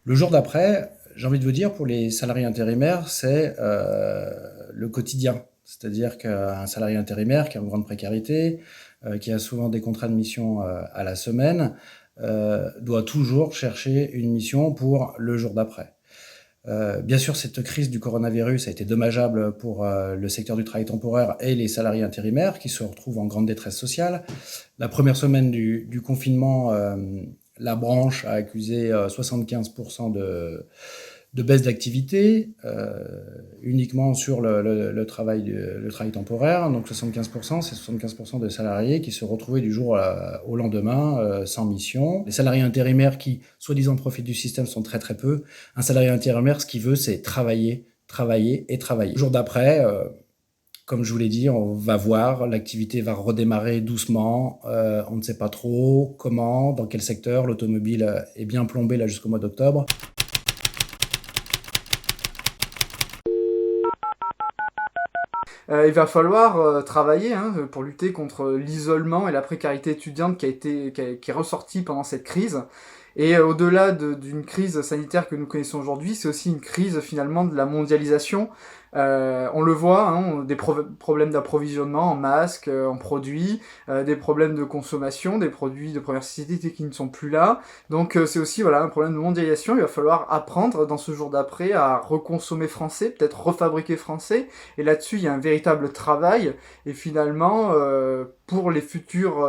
Le jour d'après, j'ai envie de vous dire, pour les salariés intérimaires, c'est le quotidien. C'est-à-dire qu'un salarié intérimaire qui est en grande précarité, qui a souvent des contrats de mission à la semaine, doit toujours chercher une mission pour le jour d'après. Bien sûr, cette crise du coronavirus a été dommageable pour le secteur du travail temporaire et les salariés intérimaires qui se retrouvent en grande détresse sociale. La première semaine du confinement, la branche a accusé 75% de baisse d'activité, uniquement sur le travail temporaire. Donc 75%, c'est 75% des salariés qui se retrouvaient du jour au lendemain sans mission. Les salariés intérimaires qui, soi-disant, profitent du système sont très très peu. Un salarié intérimaire, ce qu'il veut, c'est travailler, travailler et travailler. Le jour d'après, comme je vous l'ai dit, on va voir, l'activité va redémarrer doucement. On ne sait pas trop comment, dans quel secteur. L'automobile est bien plombée là jusqu'au mois d'octobre. Il va falloir travailler pour lutter contre l'isolement et la précarité étudiante qui est ressortie pendant cette crise. Et au-delà d'une crise sanitaire que nous connaissons aujourd'hui, c'est aussi une crise finalement de la mondialisation. On le voit, des problèmes d'approvisionnement en masques, en produits, des problèmes de consommation, des produits de première nécessité qui ne sont plus là. Donc c'est aussi un problème de mondialisation. Il va falloir apprendre dans ce jour d'après à reconsommer français, peut-être refabriquer français. Et là-dessus, il y a un véritable travail. Et finalement, pour les futurs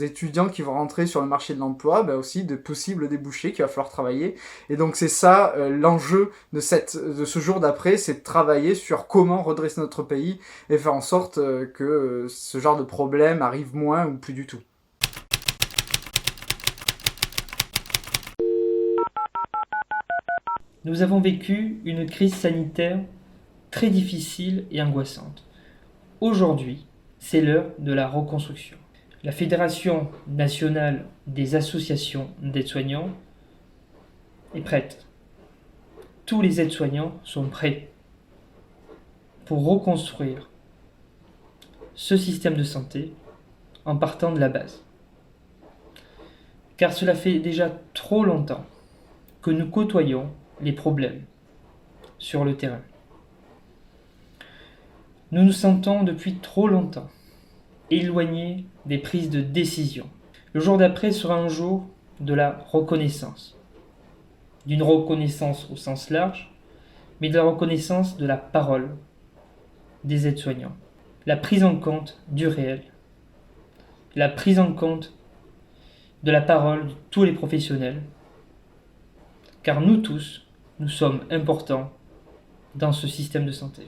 étudiants qui vont rentrer sur le marché de l'emploi, aussi de possibles débouchés qu'il va falloir travailler. Et donc c'est ça l'enjeu de ce jour d'après, c'est de travailler sur comment redresser notre pays et faire en sorte que ce genre de problème arrive moins ou plus du tout. Nous avons vécu une crise sanitaire très difficile et angoissante. Aujourd'hui, c'est l'heure de la reconstruction. La Fédération nationale des associations d'aides-soignants est prête. Tous les aides-soignants sont prêts pour reconstruire ce système de santé en partant de la base. Car cela fait déjà trop longtemps que nous côtoyons les problèmes sur le terrain. Nous nous sentons depuis trop longtemps éloignés des prises de décision. Le jour d'après sera un jour de la reconnaissance. D'une reconnaissance au sens large, mais de la reconnaissance de la parole des aides-soignants. La prise en compte du réel. La prise en compte de la parole de tous les professionnels. Car nous tous, nous sommes importants dans ce système de santé.